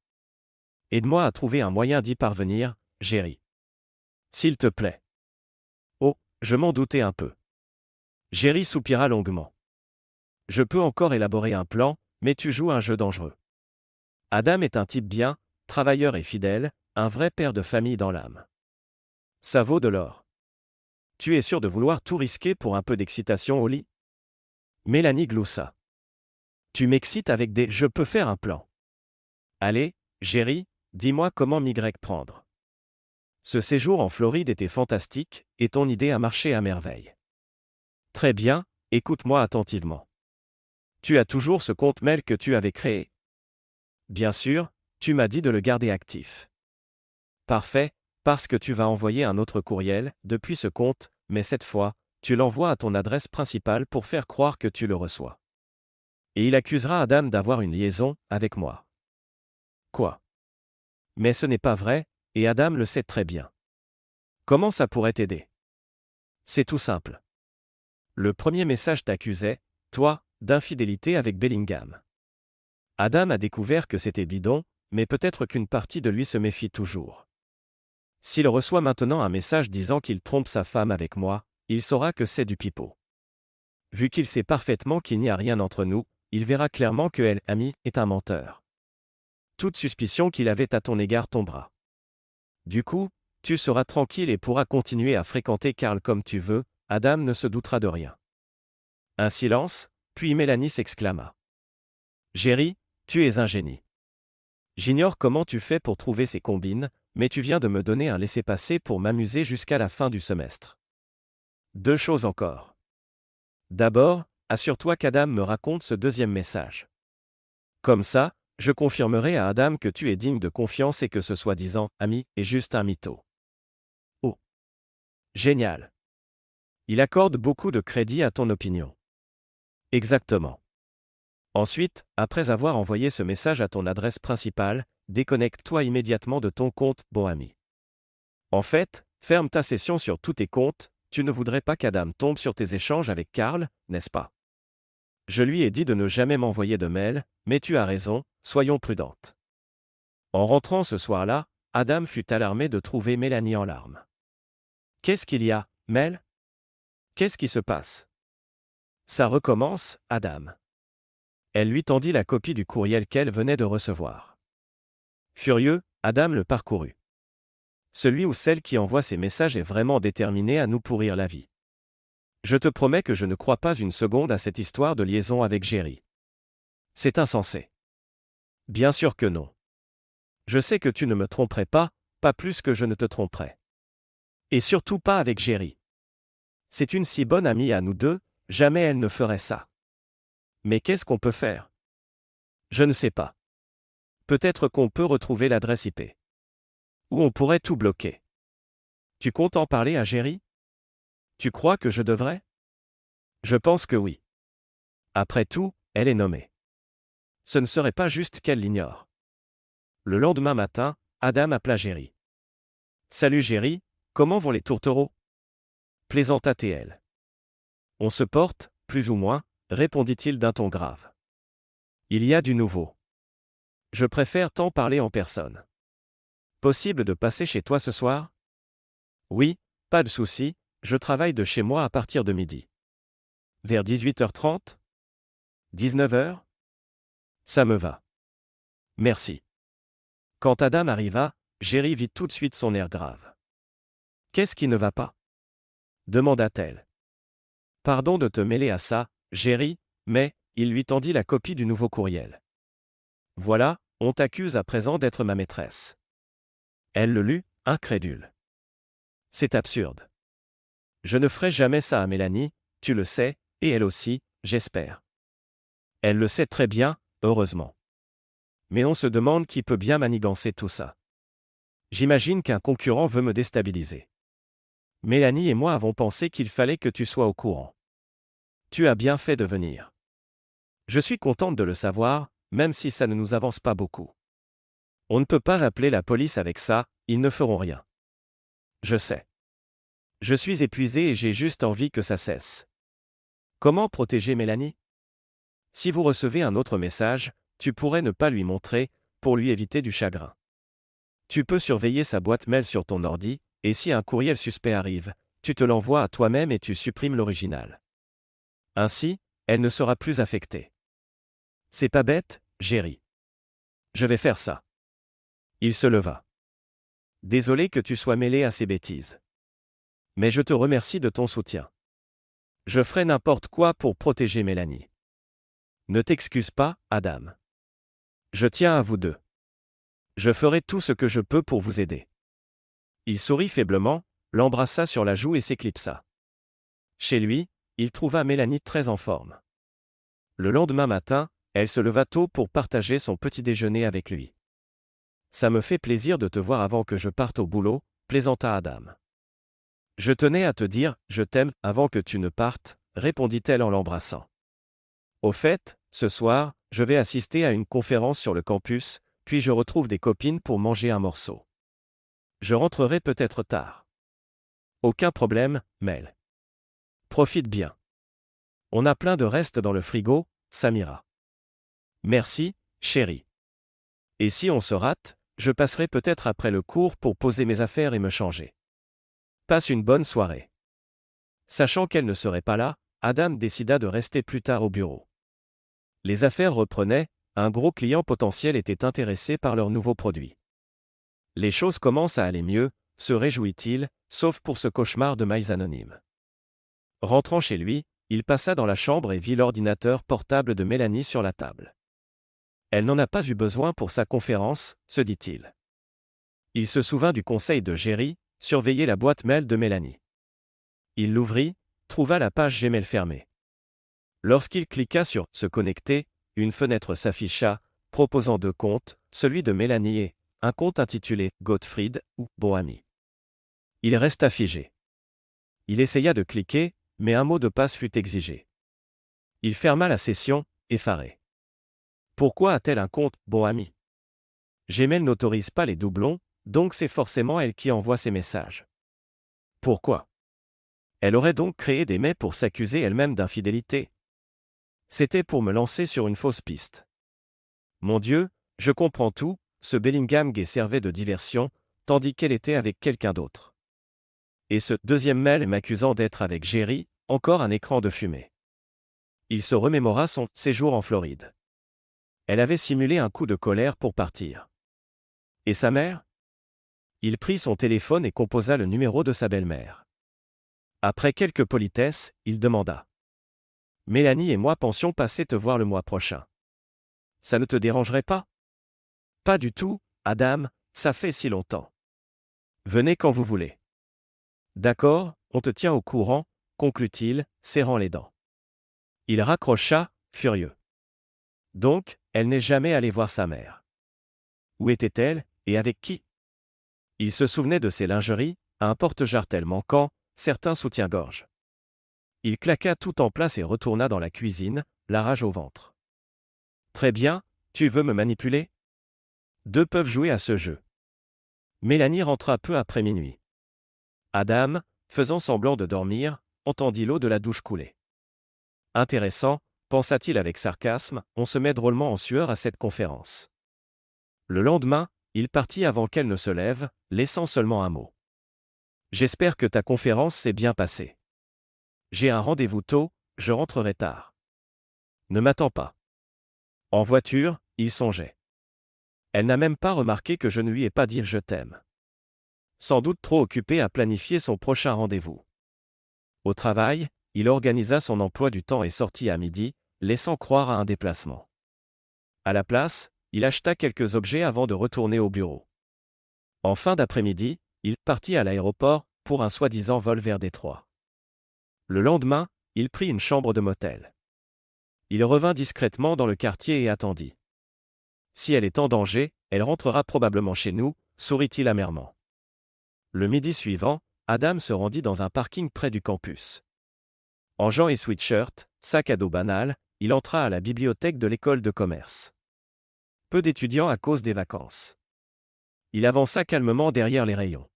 Aide-moi à trouver un moyen d'y parvenir, Jerry. S'il te plaît. Oh, je m'en doutais un peu. Jerry soupira longuement. Je peux encore élaborer un plan, mais tu joues un jeu dangereux. Adam est un type bien, travailleur et fidèle, un vrai père de famille dans l'âme. Ça vaut de l'or. Tu es sûr de vouloir tout risquer pour un peu d'excitation au lit? Mélanie gloussa. Tu m'excites avec des « je peux faire un plan ». Allez, Jerry, dis-moi comment m'y prendre. Ce séjour en Floride était fantastique, et ton idée a marché à merveille. Très bien, écoute-moi attentivement. Tu as toujours ce compte mail que tu avais créé? Bien sûr, tu m'as dit de le garder actif. Parfait, parce que tu vas envoyer un autre courriel, depuis ce compte, mais cette fois, tu l'envoies à ton adresse principale pour faire croire que tu le reçois. Et il accusera Adam d'avoir une liaison avec moi. Quoi? Mais ce n'est pas vrai, et Adam le sait très bien. Comment ça pourrait t'aider? C'est tout simple. Le premier message t'accusait, toi, d'infidélité avec Bellingham. Adam a découvert que c'était bidon, mais peut-être qu'une partie de lui se méfie toujours. S'il reçoit maintenant un message disant qu'il trompe sa femme avec moi, il saura que c'est du pipeau. Vu qu'il sait parfaitement qu'il n'y a rien entre nous, il verra clairement que elle, ami, est un menteur. Toute suspicion qu'il avait à ton égard tombera. Du coup, tu seras tranquille et pourras continuer à fréquenter Karl comme tu veux, Adam ne se doutera de rien. Un silence, puis Mélanie s'exclama. Jerry, tu es un génie. J'ignore comment tu fais pour trouver ces combines, mais tu viens de me donner un laissez-passer pour m'amuser jusqu'à la fin du semestre. 2 choses encore. D'abord, assure-toi qu'Adam me raconte ce deuxième message. Comme ça, je confirmerai à Adam que tu es digne de confiance et que ce soi-disant ami est juste un mytho. Oh! Génial! Il accorde beaucoup de crédit à ton opinion. Exactement. Ensuite, après avoir envoyé ce message à ton adresse principale, déconnecte-toi immédiatement de ton compte, bon ami. En fait, ferme ta session sur tous tes comptes, tu ne voudrais pas qu'Adam tombe sur tes échanges avec Karl, n'est-ce pas? Je lui ai dit de ne jamais m'envoyer de mail, mais tu as raison, soyons prudentes. En rentrant ce soir-là, Adam fut alarmé de trouver Mélanie en larmes. Qu'est-ce qu'il y a, Mel? Qu'est-ce qui se passe? Ça recommence, Adam. Elle lui tendit la copie du courriel qu'elle venait de recevoir. Furieux, Adam le parcourut. Celui ou celle qui envoie ces messages est vraiment déterminé à nous pourrir la vie. Je te promets que je ne crois pas une seconde à cette histoire de liaison avec Jerry. C'est insensé. Bien sûr que non. Je sais que tu ne me tromperais pas plus que je ne te tromperais. Et surtout pas avec Jerry. C'est une si bonne amie à nous deux, jamais elle ne ferait ça. Mais qu'est-ce qu'on peut faire? Je ne sais pas. Peut-être qu'on peut retrouver l'adresse IP. Ou on pourrait tout bloquer. Tu comptes en parler à Jerry? Tu crois que je devrais? Je pense que oui. Après tout, elle est nommée. Ce ne serait pas juste qu'elle l'ignore. Le lendemain matin, Adam appela Jerry. Salut Jerry, comment vont les tourtereaux? Plaisanta TL. On se porte, plus ou moins, répondit-il d'un ton grave. Il y a du nouveau. Je préfère t'en parler en personne. Possible de passer chez toi ce soir? Oui, pas de souci, je travaille de chez moi à partir de midi. Vers 18h30? 19h? Ça me va. Merci. Quand Adam arriva, Jerry vit tout de suite son air grave. Qu'est-ce qui ne va pas? Demanda-t-elle. Pardon de te mêler à ça, Jerry, mais, il lui tendit la copie du nouveau courriel. Voilà, on t'accuse à présent d'être ma maîtresse. Elle le lut, incrédule. C'est absurde. Je ne ferai jamais ça à Mélanie, tu le sais, et elle aussi, j'espère. Elle le sait très bien, heureusement. Mais on se demande qui peut bien manigancer tout ça. J'imagine qu'un concurrent veut me déstabiliser. Mélanie et moi avons pensé qu'il fallait que tu sois au courant. Tu as bien fait de venir. Je suis contente de le savoir, même si ça ne nous avance pas beaucoup. On ne peut pas appeler la police avec ça, ils ne feront rien. Je sais. Je suis épuisé et j'ai juste envie que ça cesse. Comment protéger Mélanie? Si vous recevez un autre message, tu pourrais ne pas lui montrer, pour lui éviter du chagrin. Tu peux surveiller sa boîte mail sur ton ordi, Et si un courriel suspect arrive, tu te l'envoies à toi-même et tu supprimes l'original. Ainsi, elle ne sera plus affectée. C'est pas bête, Jerry. Je vais faire ça. Il se leva. Désolé que tu sois mêlé à ces bêtises. Mais je te remercie de ton soutien. Je ferai n'importe quoi pour protéger Mélanie. Ne t'excuse pas, Adam. Je tiens à vous deux. Je ferai tout ce que je peux pour vous aider. Il sourit faiblement, l'embrassa sur la joue et s'éclipsa. Chez lui, il trouva Mélanie très en forme. Le lendemain matin, elle se leva tôt pour partager son petit déjeuner avec lui. Ça me fait plaisir de te voir avant que je parte au boulot, plaisanta Adam. Je tenais à te dire, je t'aime, avant que tu ne partes, répondit-elle en l'embrassant. Au fait, ce soir, je vais assister à une conférence sur le campus, puis je retrouve des copines pour manger un morceau. Je rentrerai peut-être tard. Aucun problème, Mel. Profite bien. On a plein de restes dans le frigo, Samira. Merci, chérie. Et si on se rate, je passerai peut-être après le cours pour poser mes affaires et me changer. Passe une bonne soirée. Sachant qu'elle ne serait pas là, Adam décida de rester plus tard au bureau. Les affaires reprenaient, un gros client potentiel était intéressé par leurs nouveaux produits. Les choses commencent à aller mieux, se réjouit-il, sauf pour ce cauchemar de mails anonymes. Rentrant chez lui, il passa dans la chambre et vit l'ordinateur portable de Mélanie sur la table. Elle n'en a pas eu besoin pour sa conférence, se dit-il. Il se souvint du conseil de Jerry, surveiller la boîte mail de Mélanie. Il l'ouvrit, trouva la page Gmail fermée. Lorsqu'il cliqua sur « Se connecter », une fenêtre s'afficha, proposant deux comptes, celui de Mélanie et un compte intitulé « Gottfried » ou « Bon ami ». Il resta figé. Il essaya de cliquer, mais un mot de passe fut exigé. Il ferma la session, effaré. Pourquoi a-t-elle un compte « Bon ami » ? Gmail n'autorise pas les doublons, donc c'est forcément elle qui envoie ses messages. Pourquoi ? Elle aurait donc créé des mails pour s'accuser elle-même d'infidélité. C'était pour me lancer sur une fausse piste. Mon Dieu, je comprends tout, ce Bellingham Gay servait de diversion, tandis qu'elle était avec quelqu'un d'autre. Et ce deuxième mail m'accusant d'être avec Jerry, encore un écran de fumée. Il se remémora son séjour en Floride. Elle avait simulé un coup de colère pour partir. Et sa mère ? Il prit son téléphone et composa le numéro de sa belle-mère. Après quelques politesses, il demanda. « Mélanie et moi pensions passer te voir le mois prochain. Ça ne te dérangerait pas ? » ?»« Pas du tout, Adam, ça fait si longtemps. Venez quand vous voulez. »« D'accord, on te tient au courant, » conclut-il, serrant les dents. Il raccrocha, furieux. Donc, elle n'est jamais allée voir sa mère. Où était-elle, et avec qui ? Il se souvenait de ses lingeries, un porte-jartel manquant, certains soutiens-gorge. Il claqua tout en place et retourna dans la cuisine, la rage au ventre. Très bien, tu veux me manipuler ? Deux peuvent jouer à ce jeu. Mélanie rentra peu après minuit. Adam, faisant semblant de dormir, entendit l'eau de la douche couler. Intéressant, pensa-t-il avec sarcasme, on se met drôlement en sueur à cette conférence. Le lendemain, il partit avant qu'elle ne se lève, laissant seulement un mot. J'espère que ta conférence s'est bien passée. J'ai un rendez-vous tôt, je rentrerai tard. Ne m'attends pas. En voiture, il songeait. Elle n'a même pas remarqué que je ne lui ai pas dit je t'aime. Sans doute trop occupé à planifier son prochain rendez-vous. Au travail, il organisa son emploi du temps et sortit à midi, laissant croire à un déplacement. À la place, il acheta quelques objets avant de retourner au bureau. En fin d'après-midi, il partit à l'aéroport pour un soi-disant vol vers Détroit. Le lendemain, il prit une chambre de motel. Il revint discrètement dans le quartier et attendit. Si elle est en danger, elle rentrera probablement chez nous, sourit-il amèrement. Le midi suivant, Adam se rendit dans un parking près du campus. En jeans et sweatshirt, sac à dos banal, il entra à la bibliothèque de l'école de commerce. Peu d'étudiants à cause des vacances. Il avança calmement derrière les rayons.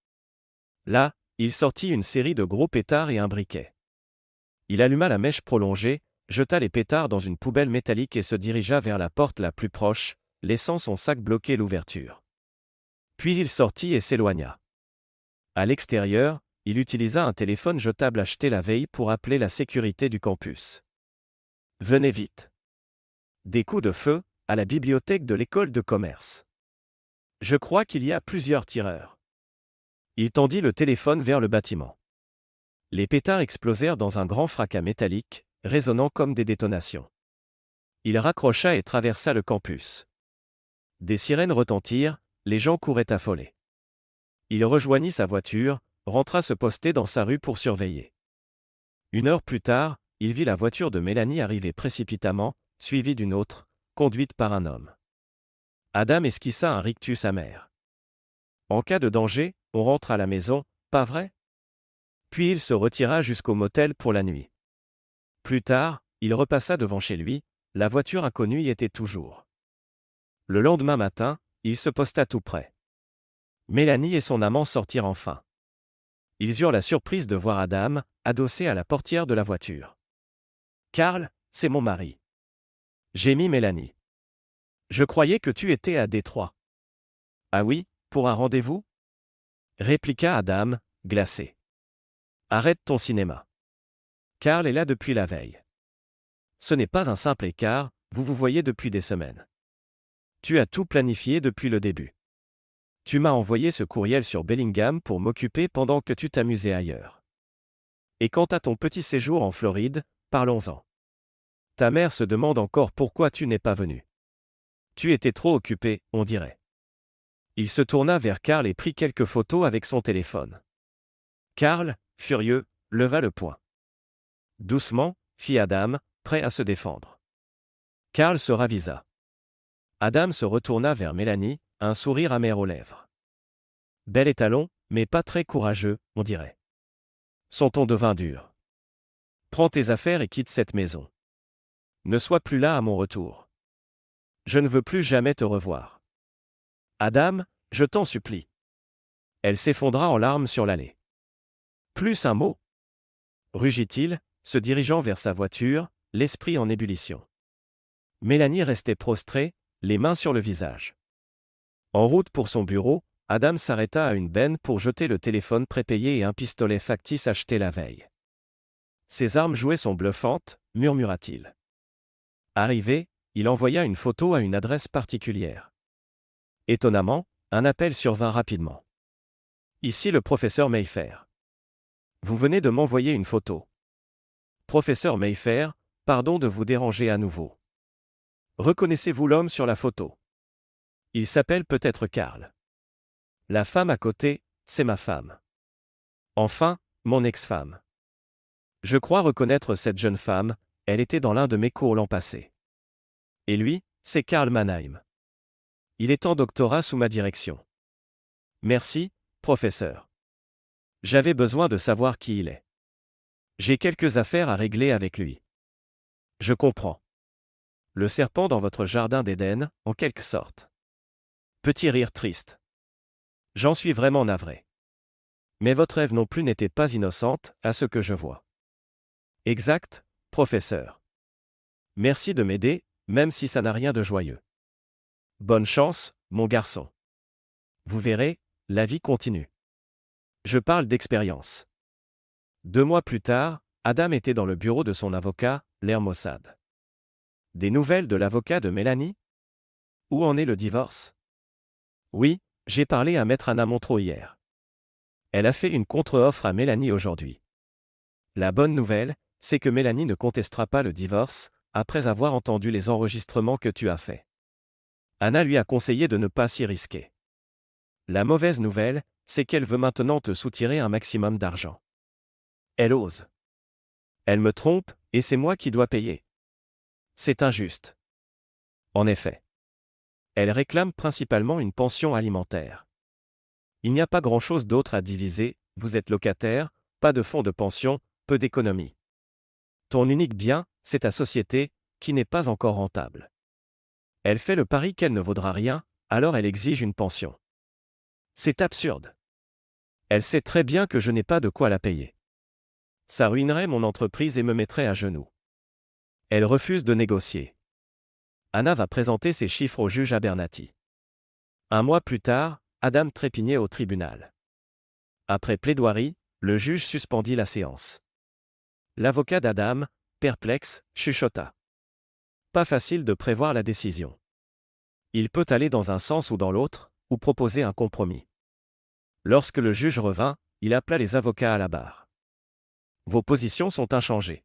Là, il sortit une série de gros pétards et un briquet. Il alluma la mèche prolongée, jeta les pétards dans une poubelle métallique et se dirigea vers la porte la plus proche, laissant son sac bloquer l'ouverture. Puis il sortit et s'éloigna. À l'extérieur, il utilisa un téléphone jetable acheté la veille pour appeler la sécurité du campus. Venez vite. Des coups de feu, à la bibliothèque de l'école de commerce. Je crois qu'il y a plusieurs tireurs. Il tendit le téléphone vers le bâtiment. Les pétards explosèrent dans un grand fracas métallique, résonnant comme des détonations. Il raccrocha et traversa le campus. Des sirènes retentirent, les gens couraient affolés. Il rejoignit sa voiture, rentra se poster dans sa rue pour surveiller. 1 heure plus tard, il vit la voiture de Mélanie arriver précipitamment, suivie d'une autre, conduite par un homme. Adam esquissa un rictus amer. En cas de danger, on rentre à la maison, pas vrai? Puis il se retira jusqu'au motel pour la nuit. Plus tard, il repassa devant chez lui, la voiture inconnue y était toujours. Le lendemain matin, il se posta tout près. Mélanie et son amant sortirent enfin. Ils eurent la surprise de voir Adam, adossé à la portière de la voiture. « Karl, c'est mon mari. » Gémit Mélanie. « Je croyais que tu étais à Détroit. »« Ah oui, pour un rendez-vous » répliqua Adam, glacé. « Arrête ton cinéma. Karl est là depuis la veille. Ce n'est pas un simple écart, vous vous voyez depuis des semaines. Tu as tout planifié depuis le début. Tu m'as envoyé ce courriel sur Bellingham pour m'occuper pendant que tu t'amusais ailleurs. Et quant à ton petit séjour en Floride, parlons-en. Ta mère se demande encore pourquoi tu n'es pas venu. Tu étais trop occupé, on dirait. Il se tourna vers Karl et prit quelques photos avec son téléphone. Karl, furieux, leva le poing. Doucement, fit Adam, prêt à se défendre. Karl se ravisa. Adam se retourna vers Mélanie, un sourire amer aux lèvres. Bel étalon, mais pas très courageux, on dirait. Son ton devint dur. Prends tes affaires et quitte cette maison. Ne sois plus là à mon retour. Je ne veux plus jamais te revoir. Adam, je t'en supplie. Elle s'effondra en larmes sur l'allée. Plus un mot, rugit-il, se dirigeant vers sa voiture, l'esprit en ébullition. Mélanie restait prostrée, les mains sur le visage. En route pour son bureau, Adam s'arrêta à une benne pour jeter le téléphone prépayé et un pistolet factice acheté la veille. Ses armes jouées sont bluffantes, murmura-t-il. Arrivé, il envoya une photo à une adresse particulière. Étonnamment, un appel survint rapidement. Ici le professeur Mayfair. Vous venez de m'envoyer une photo. Professeur Mayfair, pardon de vous déranger à nouveau. Reconnaissez-vous l'homme sur la photo? Il s'appelle peut-être Karl. La femme à côté, c'est ma femme. Enfin, mon ex-femme. Je crois reconnaître cette jeune femme, elle était dans l'un de mes cours l'an passé. Et lui, c'est Karl Mannheim. Il est en doctorat sous ma direction. Merci, professeur. J'avais besoin de savoir qui il est. J'ai quelques affaires à régler avec lui. Je comprends. Le serpent dans votre jardin d'Éden, en quelque sorte. Petit rire triste. J'en suis vraiment navré. Mais votre rêve non plus n'était pas innocente, à ce que je vois. Exact, professeur. Merci de m'aider, même si ça n'a rien de joyeux. Bonne chance, mon garçon. Vous verrez, la vie continue. Je parle d'expérience. 2 mois plus tard, Adam était dans le bureau de son avocat, l'air maussade. Des nouvelles de l'avocat de Mélanie? Où en est le divorce? Oui, j'ai parlé à Maître Anna Montreux hier. Elle a fait une contre-offre à Mélanie aujourd'hui. La bonne nouvelle, c'est que Mélanie ne contestera pas le divorce, après avoir entendu les enregistrements que tu as faits. Anna lui a conseillé de ne pas s'y risquer. La mauvaise nouvelle, c'est qu'elle veut maintenant te soutirer un maximum d'argent. Elle ose. Elle me trompe, et c'est moi qui dois payer. C'est injuste. En effet. Elle réclame principalement une pension alimentaire. Il n'y a pas grand-chose d'autre à diviser, vous êtes locataire, pas de fonds de pension, peu d'économies. Ton unique bien, c'est ta société, qui n'est pas encore rentable. Elle fait le pari qu'elle ne vaudra rien, alors elle exige une pension. C'est absurde. Elle sait très bien que je n'ai pas de quoi la payer. Ça ruinerait mon entreprise et me mettrait à genoux. Elle refuse de négocier. Anna va présenter ses chiffres au juge Abernathy. 1 mois plus tard, Adam trépignait au tribunal. Après plaidoirie, le juge suspendit la séance. L'avocat d'Adam, perplexe, chuchota. Pas facile de prévoir la décision. Il peut aller dans un sens ou dans l'autre, ou proposer un compromis. Lorsque le juge revint, il appela les avocats à la barre. Vos positions sont inchangées.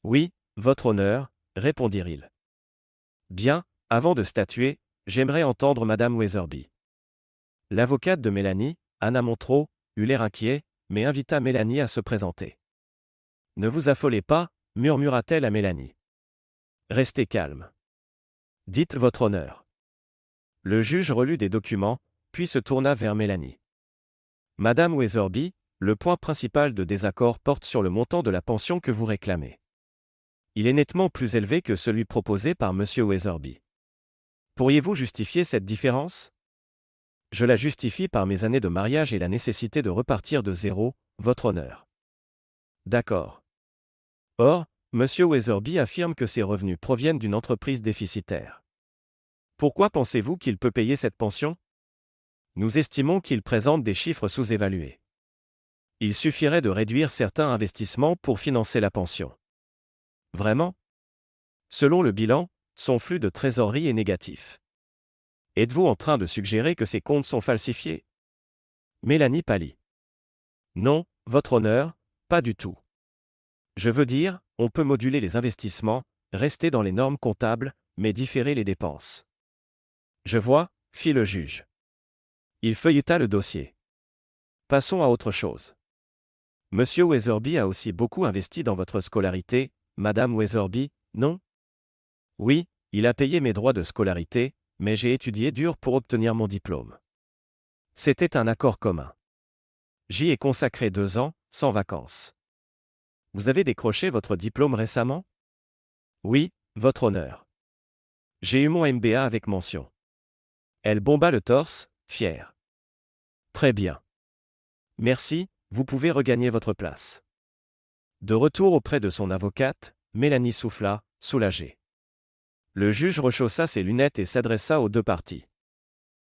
Oui, votre honneur, répondirent-ils. Bien, avant de statuer, j'aimerais entendre Madame Weatherby. L'avocate de Mélanie, Anna Montreux, eut l'air inquiet, mais invita Mélanie à se présenter. Ne vous affolez pas, murmura-t-elle à Mélanie. Restez calme. Dites votre honneur. Le juge relut des documents, puis se tourna vers Mélanie. Madame Weatherby, le point principal de désaccord porte sur le montant de la pension que vous réclamez. Il est nettement plus élevé que celui proposé par Monsieur Weatherby. Pourriez-vous justifier cette différence ? Je la justifie par mes années de mariage et la nécessité de repartir de zéro, votre honneur. D'accord. Or, Monsieur Weatherby affirme que ses revenus proviennent d'une entreprise déficitaire. Pourquoi pensez-vous qu'il peut payer cette pension ? Nous estimons qu'il présente des chiffres sous-évalués. Il suffirait de réduire certains investissements pour financer la pension. Vraiment ? Selon le bilan, son flux de trésorerie est négatif. Êtes-vous en train de suggérer que ces comptes sont falsifiés ? Mélanie pâlit. Non, votre honneur, pas du tout. Je veux dire, on peut moduler les investissements, rester dans les normes comptables, mais différer les dépenses. Je vois, fit le juge. Il feuilleta le dossier. Passons à autre chose. Monsieur Weatherby a aussi beaucoup investi dans votre scolarité, Madame Weatherby, non ? Oui, il a payé mes droits de scolarité, mais j'ai étudié dur pour obtenir mon diplôme. C'était un accord commun. J'y ai consacré 2 ans, sans vacances. Vous avez décroché votre diplôme récemment ? Oui, votre honneur. J'ai eu mon MBA avec mention. Elle bomba le torse, fière. Très bien. Merci, vous pouvez regagner votre place. De retour auprès de son avocate, Mélanie souffla, soulagée. Le juge rechaussa ses lunettes et s'adressa aux 2 parties.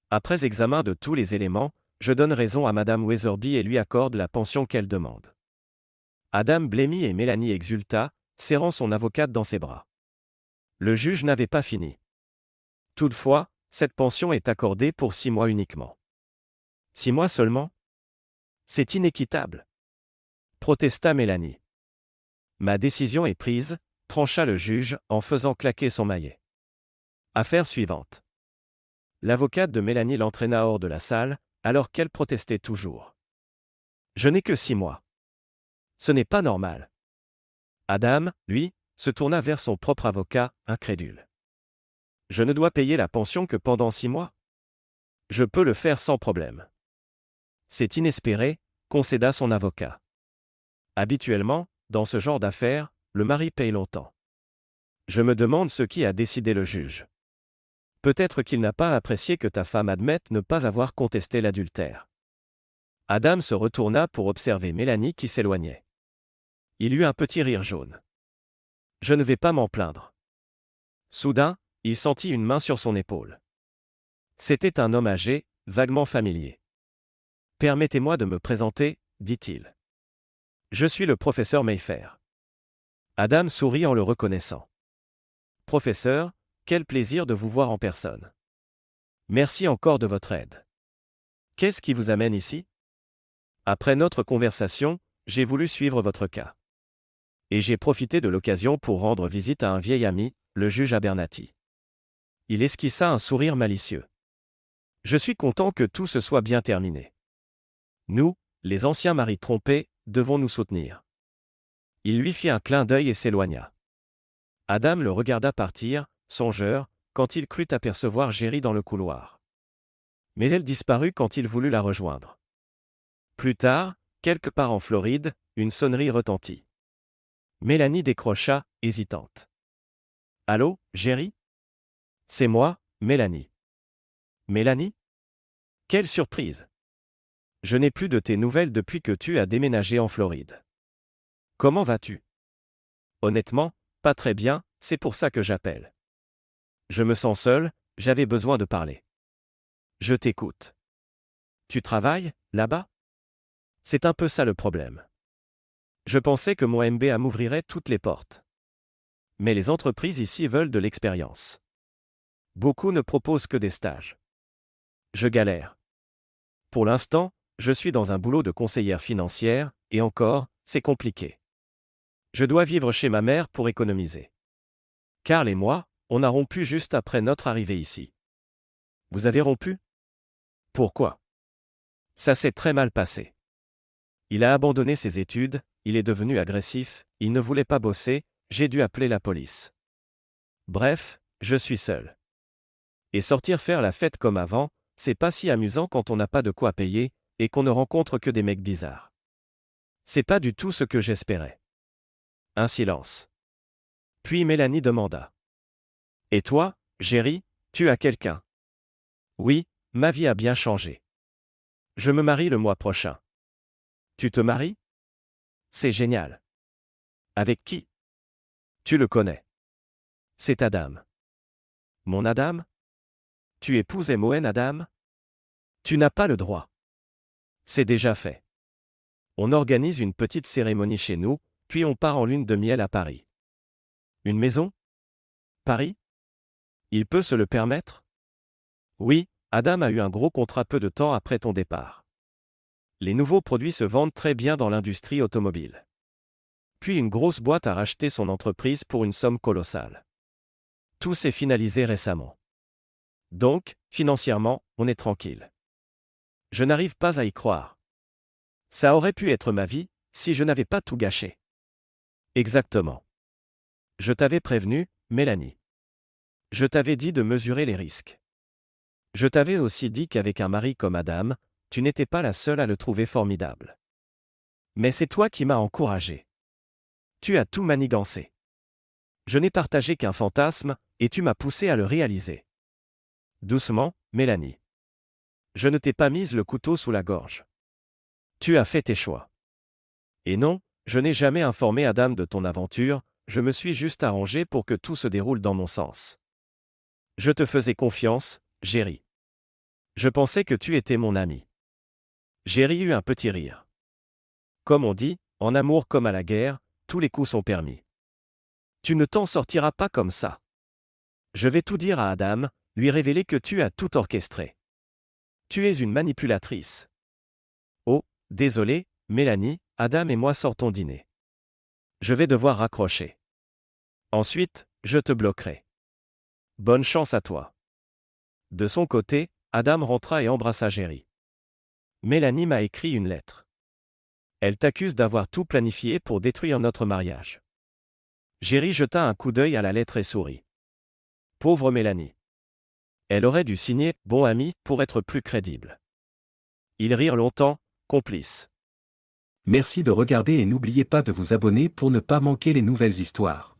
Après examen de tous les éléments, je donne raison à Madame Weatherby et lui accorde la pension qu'elle demande. Adam blêmit et Mélanie exulta, serrant son avocate dans ses bras. Le juge n'avait pas fini. Toutefois, cette pension est accordée pour 6 mois uniquement. 6 mois seulement ? C'est inéquitable. Protesta Mélanie. Ma décision est prise, trancha le juge en faisant claquer son maillet. Affaire suivante. L'avocate de Mélanie l'entraîna hors de la salle, alors qu'elle protestait toujours. Je n'ai que 6 mois. Ce n'est pas normal. Adam, lui, se tourna vers son propre avocat, incrédule. Je ne dois payer la pension que pendant 6 mois ? Je peux le faire sans problème. C'est inespéré, concéda son avocat. Habituellement, dans ce genre d'affaires, le mari paye longtemps. Je me demande ce qui a décidé le juge. Peut-être qu'il n'a pas apprécié que ta femme admette ne pas avoir contesté l'adultère. Adam se retourna pour observer Mélanie qui s'éloignait. Il eut un petit rire jaune. Je ne vais pas m'en plaindre. Soudain, il sentit une main sur son épaule. C'était un homme âgé, vaguement familier. Permettez-moi de me présenter, dit-il. Je suis le professeur Mayfair. Adam sourit en le reconnaissant. Professeur, quel plaisir de vous voir en personne. Merci encore de votre aide. Qu'est-ce qui vous amène ici ? Après notre conversation, j'ai voulu suivre votre cas. Et j'ai profité de l'occasion pour rendre visite à un vieil ami, le juge Abernathy. Il esquissa un sourire malicieux. Je suis content que tout se soit bien terminé. Nous, les anciens maris trompés, devons nous soutenir. Il lui fit un clin d'œil et s'éloigna. Adam le regarda partir, songeur, quand il crut apercevoir Jerry dans le couloir. Mais elle disparut quand il voulut la rejoindre. Plus tard, quelque part en Floride, une sonnerie retentit. Mélanie décrocha, hésitante. Allô, Jerry ? C'est moi, Mélanie. Mélanie ? Quelle surprise ! Je n'ai plus de tes nouvelles depuis que tu as déménagé en Floride. Comment vas-tu ? Honnêtement, pas très bien, c'est pour ça que j'appelle. Je me sens seul, j'avais besoin de parler. Je t'écoute. Tu travailles, là-bas ? C'est un peu ça le problème. Je pensais que mon MBA m'ouvrirait toutes les portes. Mais les entreprises ici veulent de l'expérience. Beaucoup ne proposent que des stages. Je galère. Pour l'instant, je suis dans un boulot de conseillère financière, et encore, c'est compliqué. Je dois vivre chez ma mère pour économiser. Karl et moi, on a rompu juste après notre arrivée ici. Vous avez rompu? Pourquoi? Ça s'est très mal passé. Il a abandonné ses études, il est devenu agressif, il ne voulait pas bosser, j'ai dû appeler la police. Bref, je suis seul. Et sortir faire la fête comme avant, c'est pas si amusant quand on n'a pas de quoi payer, et qu'on ne rencontre que des mecs bizarres. C'est pas du tout ce que j'espérais. Un silence. Puis Mélanie demanda. Et toi, Jerry, tu as quelqu'un? Oui, ma vie a bien changé. Je me marie le mois prochain. Tu te maries? C'est génial. Avec qui? Tu le connais. C'est Adam. Mon Adam? Tu épouses Moen Adam? Tu n'as pas le droit. C'est déjà fait. On organise une petite cérémonie chez nous, puis on part en lune de miel à Paris. Une maison? Paris? Il peut se le permettre? Oui, Adam a eu un gros contrat peu de temps après ton départ. Les nouveaux produits se vendent très bien dans l'industrie automobile. Puis une grosse boîte a racheté son entreprise pour une somme colossale. Tout s'est finalisé récemment. Donc, financièrement, on est tranquille. Je n'arrive pas à y croire. Ça aurait pu être ma vie, si je n'avais pas tout gâché. Exactement. Je t'avais prévenu, Mélanie. Je t'avais dit de mesurer les risques. Je t'avais aussi dit qu'avec un mari comme Adam, tu n'étais pas la seule à le trouver formidable. Mais c'est toi qui m'as encouragé. Tu as tout manigancé. Je n'ai partagé qu'un fantasme, et tu m'as poussé à le réaliser. Doucement, Mélanie. Je ne t'ai pas mise le couteau sous la gorge. Tu as fait tes choix. Et non, je n'ai jamais informé Adam de ton aventure, je me suis juste arrangé pour que tout se déroule dans mon sens. Je te faisais confiance, Jerry. Je pensais que tu étais mon ami. Jerry eut un petit rire. Comme on dit, en amour comme à la guerre, tous les coups sont permis. Tu ne t'en sortiras pas comme ça. Je vais tout dire à Adam, lui révéler que tu as tout orchestré. Tu es une manipulatrice. Oh, désolé, Mélanie, Adam et moi sortons dîner. Je vais devoir raccrocher. Ensuite, je te bloquerai. Bonne chance à toi. De son côté, Adam rentra et embrassa Jerry. Mélanie m'a écrit une lettre. Elle t'accuse d'avoir tout planifié pour détruire notre mariage. Jerry jeta un coup d'œil à la lettre et sourit. Pauvre Mélanie. Elle aurait dû signer « Bon ami » pour être plus crédible. Ils rirent longtemps, complices. Merci de regarder et n'oubliez pas de vous abonner pour ne pas manquer les nouvelles histoires.